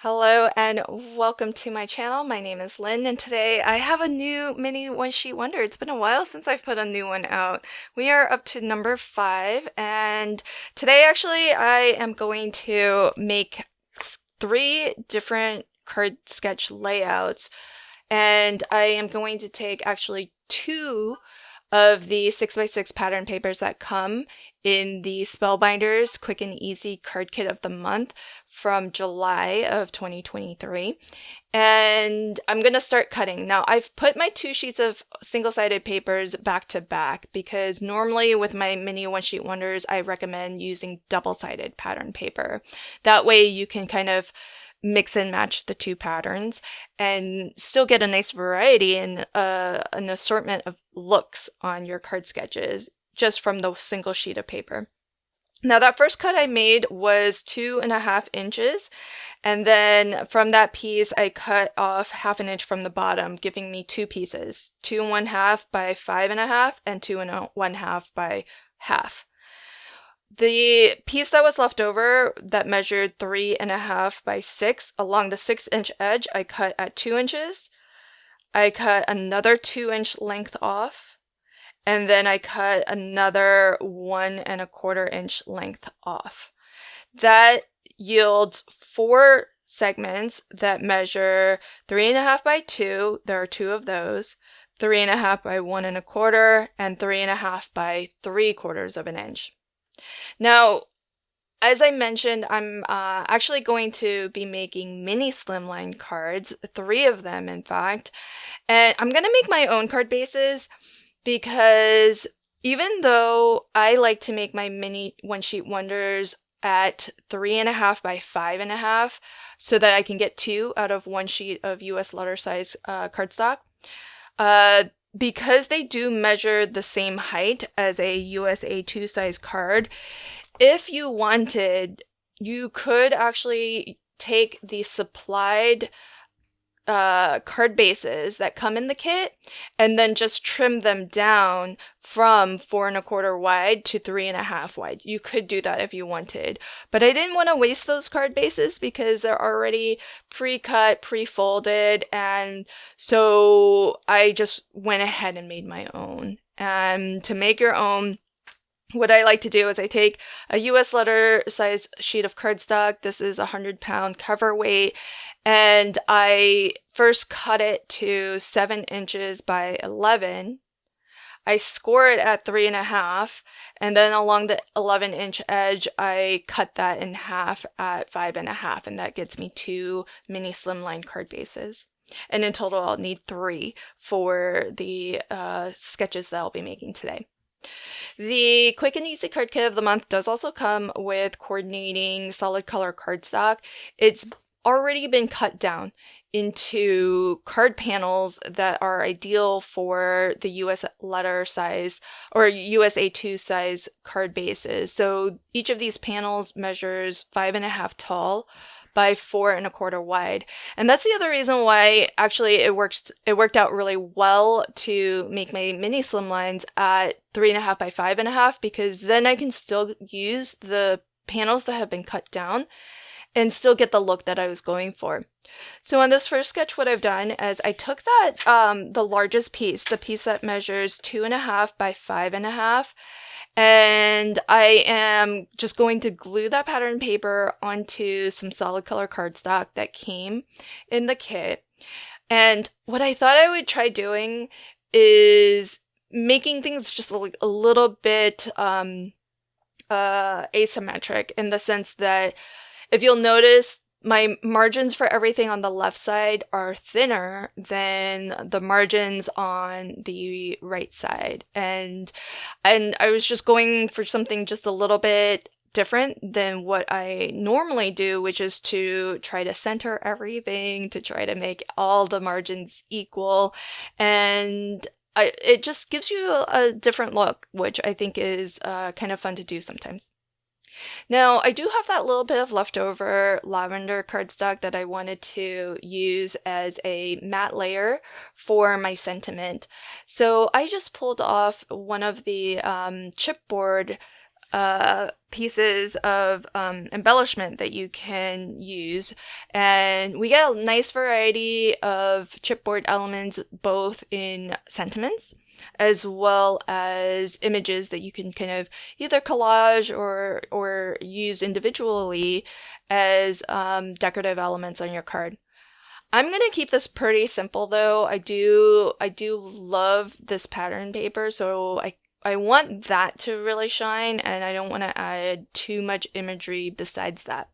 Hello and welcome to my channel. My name is Lynn and today I have a new mini one sheet wonder. It's been a while since I've put a new one out. We are up to number 5 and today actually I am going to make 3 different card sketch layouts, and I am going to take actually 2 of the 6x6 pattern papers that come in the Spellbinders Quick and Easy Card Kit of the Month from July of 2023. And I'm going to start cutting. Now, I've put my 2 sheets of single-sided papers back to back because normally with my mini one-sheet wonders, I recommend using double-sided pattern paper. That way you can kind of mix and match the 2 patterns and still get a nice variety and an assortment of looks on your card sketches just from the single sheet of paper. Now that first cut I made was 2.5 inches, and then from that piece I cut off 1/2 inch from the bottom, giving me 2 pieces, 2 1/2 by 5.5 and 2 1/2 by 1/2. The piece that was left over that measured 3.5 by 6 along the 6-inch edge, I cut at 2 inches. I cut another 2-inch length off, and then I cut another 1.25 inch length off. That yields 4 segments that measure 3.5 by 2. There are 2 of those. 3.5 by 1.25 and 3.5 by 3/4 of an inch. Now, as I mentioned, I'm actually going to be making mini slimline cards, 3 of them in fact, and I'm going to make my own card bases because even though I like to make my mini one-sheet wonders at 3.5 by 5.5 so that I can get 2 out of 1 sheet of US letter size cardstock, because they do measure the same height as a US A2 size card, if you wanted, you could actually take the supplied card bases that come in the kit and then just trim them down from 4.25 wide to 3.5 wide. You could do that if you wanted, but I didn't want to waste those card bases because they're already pre-cut, pre-folded, and so I just went ahead and made my own. And to make your own, what I like to do is I take a US letter size sheet of cardstock. This is 100-pound cover weight, and I first cut it to 7 inches by 11. I score it at 3.5, and then along the 11-inch edge, I cut that in half at 5.5, and that gets me 2 mini slimline card bases. And in total, I'll need 3 for the sketches that I'll be making today. The Quick and Easy Card Kit of the Month does also come with coordinating solid color cardstock. It's already been cut down into card panels that are ideal for the US letter size or US A2 size card bases. So each of these panels measures 5.5 tall by 4.25 wide. And that's the other reason why actually it worked out really well to make my mini slimlines at 3.5 by 5.5, because then I can still use the panels that have been cut down and still get the look that I was going for. So on this first sketch, what I've done is I took that the largest piece, the piece that measures 2.5 by 5.5, and I am just going to glue that pattern paper onto some solid color cardstock that came in the kit. And what I thought I would try doing is making things just a little bit asymmetric, in the sense that if you'll notice, my margins for everything on the left side are thinner than the margins on the right side. And I was just going for something just a little bit different than what I normally do, which is to try to center everything, to try to make all the margins equal. And it just gives you a different look, which I think is kind of fun to do sometimes. Now, I do have that little bit of leftover lavender cardstock that I wanted to use as a matte layer for my sentiment. So I just pulled off one of the chipboard pieces of embellishment that you can use, and we get a nice variety of chipboard elements, both in sentiments as well as images that you can kind of either collage or use individually as decorative elements on your card. I'm gonna keep this pretty simple though. I do love this pattern paper, so I want that to really shine, and I don't want to add too much imagery besides that.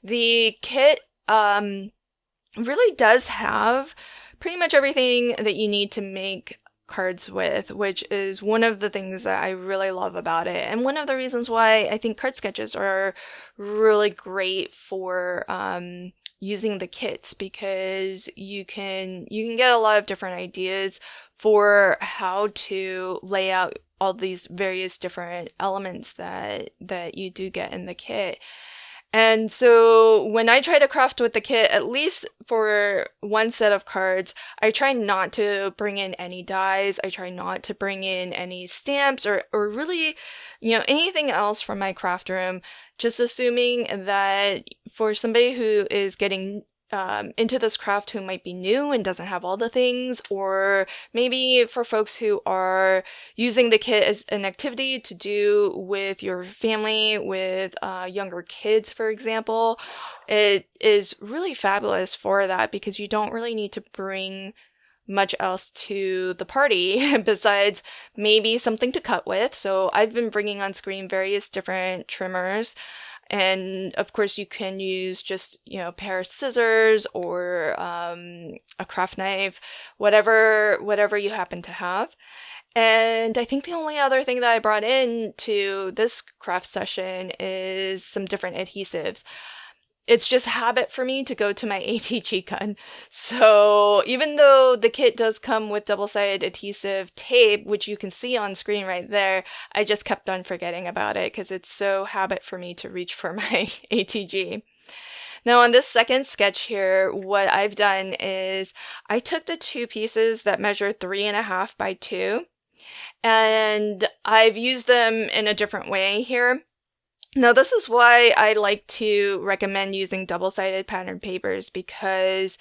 The kit really does have pretty much everything that you need to make cards with, which is one of the things that I really love about it, and one of the reasons why I think card sketches are really great for using the kits, because you can get a lot of different ideas for how to lay out all these various different elements that you do get in the kit. And so when I try to craft with the kit, at least for one set of cards, I try not to bring in any dies. I try not to bring in any stamps or really, anything else from my craft room, just assuming that for somebody who is getting into this craft who might be new and doesn't have all the things, or maybe for folks who are using the kit as an activity to do with your family, with younger kids, for example, it is really fabulous for that, because you don't really need to bring much else to the party besides maybe something to cut with. So I've been bringing on screen various different trimmers. And of course, you can use just, a pair of scissors or a craft knife, whatever you happen to have. And I think the only other thing that I brought in to this craft session is some different adhesives. It's just habit for me to go to my ATG gun. So even though the kit does come with double-sided adhesive tape, which you can see on screen right there, I just kept on forgetting about it because it's so habit for me to reach for my ATG. Now on this second sketch here, what I've done is I took the two pieces that measure 3.5 by 2, and I've used them in a different way here. Now, this is why I like to recommend using double-sided pattern papers, because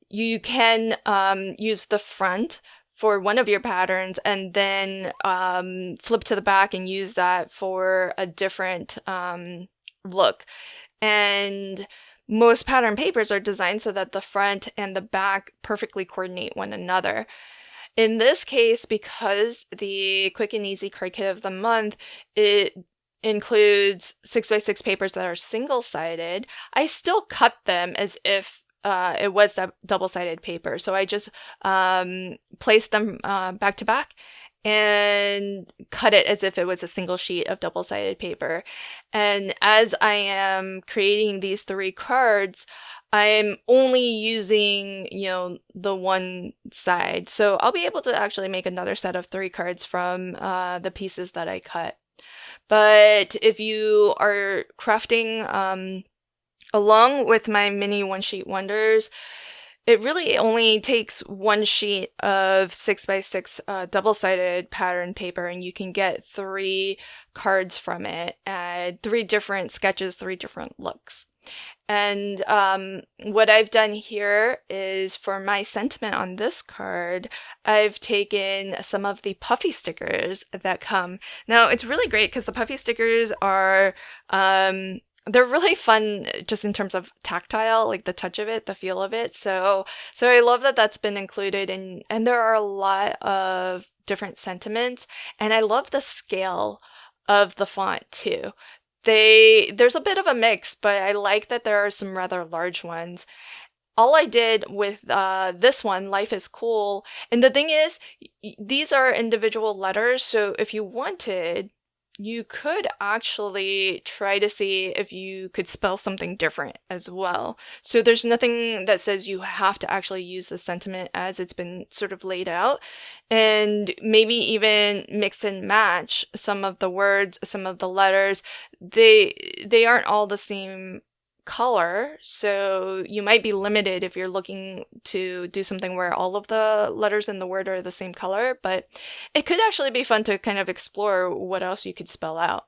you can use the front for one of your patterns and then flip to the back and use that for a different look. And most pattern papers are designed so that the front and the back perfectly coordinate one another. In this case, because the Quick and Easy Card Kit of the month, it includes 6x6 papers that are single-sided, I still cut them as if it was double-sided paper. So I just placed them back to back and cut it as if it was a single sheet of double-sided paper. And as I am creating these 3 cards, I'm only using, the one side. So I'll be able to actually make another set of 3 cards from the pieces that I cut. But if you are crafting along with my mini one-sheet wonders, it really only takes one sheet of 6x6 double-sided pattern paper, and you can get 3 cards from it, 3 different sketches, 3 different looks. And what I've done here is, for my sentiment on this card, I've taken some of the puffy stickers that come. Now, it's really great because the puffy stickers are, they're really fun just in terms of tactile, like the touch of it, the feel of it. So I love that that's been included, and there are a lot of different sentiments, and I love the scale of the font too. There's a bit of a mix, but I like that there are some rather large ones. All I did with this one, Life is Cool, and the thing is, these are individual letters, so if you wanted, you could actually try to see if you could spell something different as well. So there's nothing that says you have to actually use the sentiment as it's been sort of laid out, and maybe even mix and match some of the words, some of the letters. They aren't all the same color, so you might be limited if you're looking to do something where all of the letters in the word are the same color, but it could actually be fun to kind of explore what else you could spell out.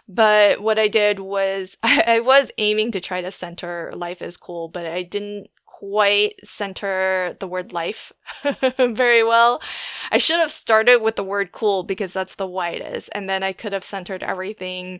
But what I did was I was aiming to try to center life is cool, but I didn't quite center the word life very well. I should have started with the word cool because that's the widest, and then I could have centered everything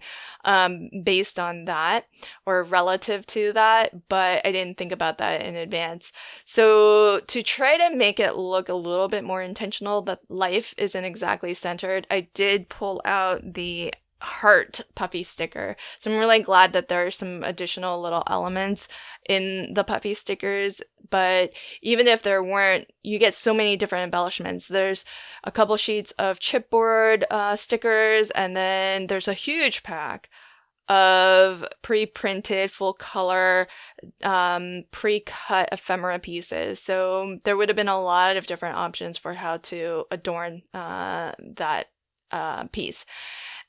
based on that or relative to that, but I didn't think about that in advance. So to try to make it look a little bit more intentional that life isn't exactly centered, I did pull out the heart puffy sticker. So I'm really glad that there are some additional little elements in the puffy stickers, but even if there weren't, you get so many different embellishments. There's a couple sheets of chipboard stickers, and then there's a huge pack of pre-printed full color pre-cut ephemera pieces. So there would have been a lot of different options for how to adorn that piece.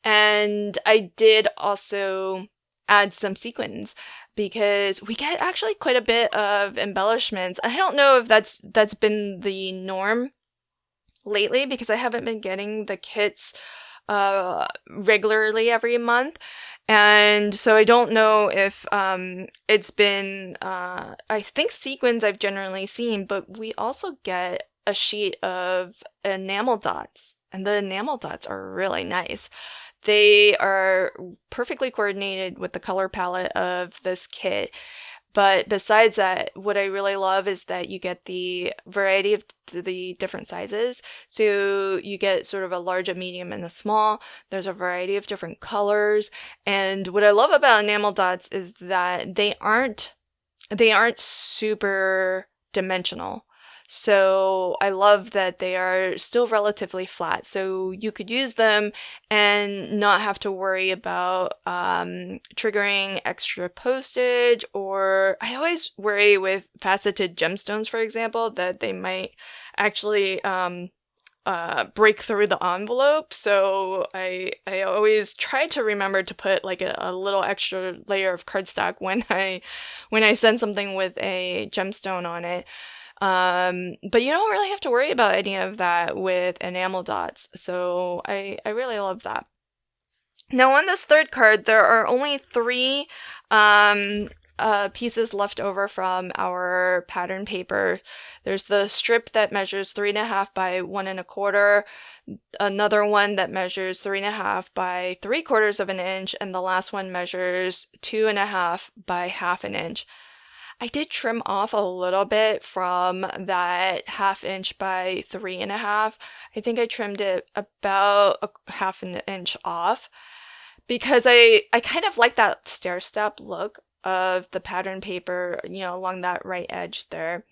And I did also add some sequins because we get actually quite a bit of embellishments. I don't know if that's been the norm lately because I haven't been getting the kits regularly every month. And so I don't know if it's been, I think sequins I've generally seen, but we also get a sheet of enamel dots, and the enamel dots are really nice. They are perfectly coordinated with the color palette of this kit. But besides that, what I really love is that you get the variety of the different sizes. So you get sort of a large, a medium, and a small. There's a variety of different colors. And what I love about enamel dots is that they aren't super dimensional. So I love that they are still relatively flat. So you could use them and not have to worry about triggering extra postage, or I always worry with faceted gemstones, for example, that they might actually break through the envelope. So I always try to remember to put like a little extra layer of cardstock when I send something with a gemstone on it. But you don't really have to worry about any of that with enamel dots. So I really love that. Now on this third card, there are only 3 pieces left over from our pattern paper. There's the strip that measures 3.5 by 1.25, another one that measures 3.5 by 3/4 of an inch, and the last one measures 2.5 by 1/2 an inch. I did trim off a little bit from that 1/2 inch by 3.5. I think I trimmed it about a 1/2 an inch off because I kind of like that stair step look of the pattern paper, along that right edge there.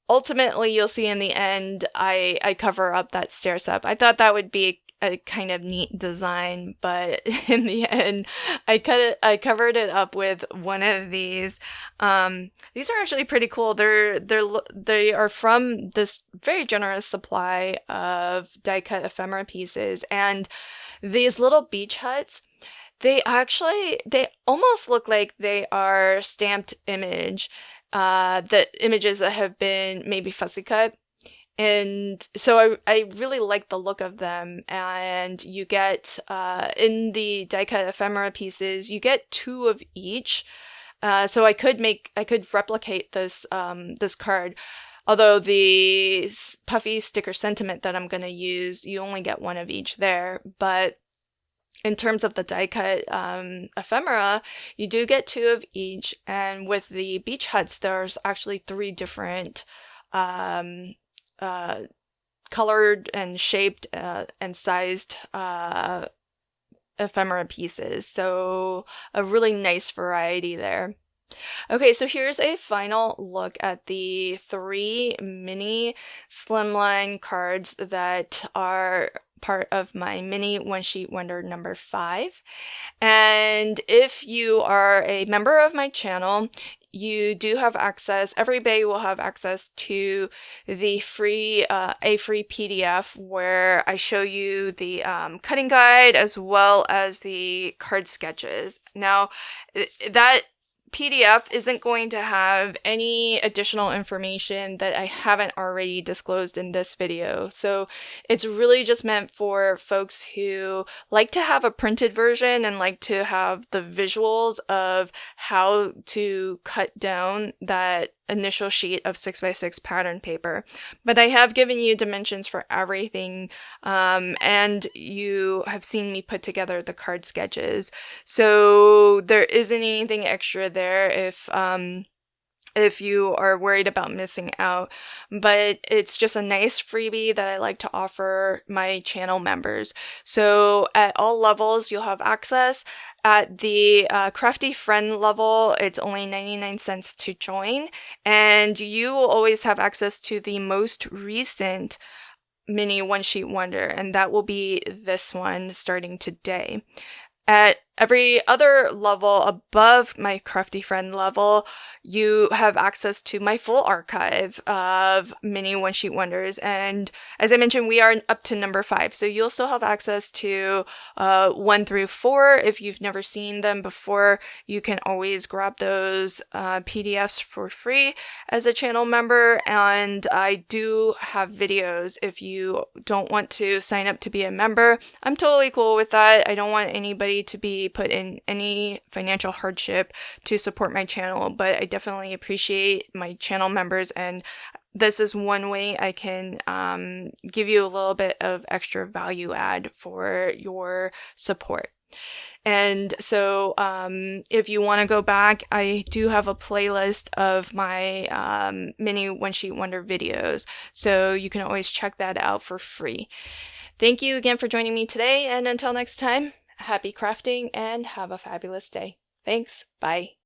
Ultimately, you'll see in the end, I cover up that stair step. I thought that would be a kind of neat design, but in the end, I covered it up with one of these. These are actually pretty cool. They are from this very generous supply of die cut ephemera pieces, and these little beach huts, they almost look like they are stamped image, the images that have been maybe fussy cut. And so I really like the look of them, and you get, in the die cut ephemera pieces, you get 2 of each. So I could replicate this card. Although the puffy sticker sentiment that I'm going to use, you only get 1 of each there. But in terms of the die cut ephemera, you do get 2 of each. And with the beach huts, there's actually 3 different colored and shaped and sized ephemera pieces. So a really nice variety there. Okay, so here's a final look at the 3 mini slimline cards that are part of my mini One Sheet Wonder number 5. And if you are a member of my channel, you do have access, everybody will have access to the free PDF where I show you the cutting guide as well as the card sketches. Now, that PDF isn't going to have any additional information that I haven't already disclosed in this video. So it's really just meant for folks who like to have a printed version and like to have the visuals of how to cut down that initial sheet of 6x6 pattern paper. But I have given you dimensions for everything, and you have seen me put together the card sketches. So there isn't anything extra there if you are worried about missing out, but it's just a nice freebie that I like to offer my channel members. So at all levels, you'll have access. At the Crafty Friend level, it's only 99 cents to join, and you will always have access to the most recent mini one sheet wonder, and that will be this one starting today. At every other level above my Crafty Friend level, you have access to my full archive of mini one sheet wonders. And as I mentioned, we are up to number 5. So you'll still have access to 1 through 4. If you've never seen them before, you can always grab those PDFs for free as a channel member. And I do have videos if you don't want to sign up to be a member. I'm totally cool with that. I don't want anybody to be put in any financial hardship to support my channel, but I definitely appreciate my channel members, and this is one way I can give you a little bit of extra value add for your support. And so if you want to go back, I do have a playlist of my mini one sheet wonder videos, so you can always check that out for free. Thank you again for joining me today, and until next time, happy crafting and have a fabulous day. Thanks. Bye.